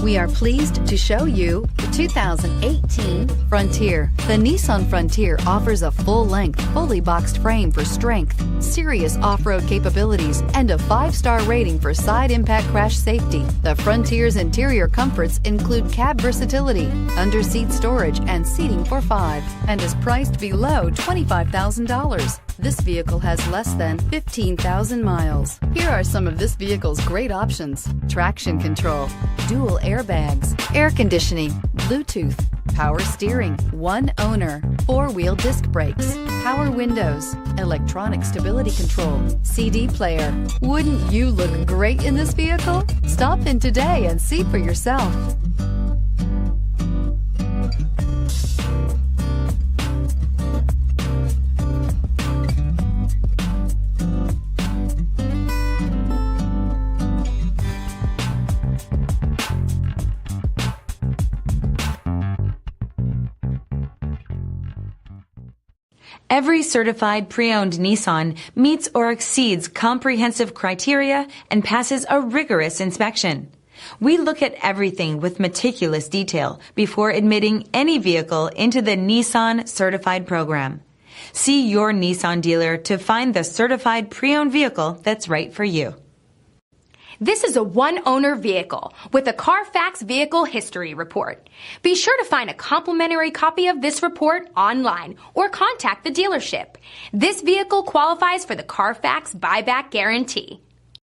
We are pleased to show you the 2018 Frontier. The Nissan Frontier offers a full-length, fully boxed frame for strength, serious off-road capabilities, and a 5-star rating for side impact crash safety. The Frontier's interior comforts include cab versatility, under-seat storage, and seating for 5, and is priced below $25,000. This vehicle has less than 15,000 miles. Here are some of this vehicle's great options: traction control, dual airbags, air conditioning, Bluetooth, power steering, one owner, 4-wheel disc brakes, power windows, electronic stability control, CD player. Wouldn't you look great in this vehicle? Stop in today and see for yourself. Every certified pre-owned Nissan meets or exceeds comprehensive criteria and passes a rigorous inspection. We look at everything with meticulous detail before admitting any vehicle into the Nissan Certified program. See your Nissan dealer to find the certified pre-owned vehicle that's right for you. This is a one-owner vehicle with a CARFAX Vehicle History Report. Be sure to find a complimentary copy of this report online or contact the dealership. This vehicle qualifies for the CARFAX Buyback Guarantee.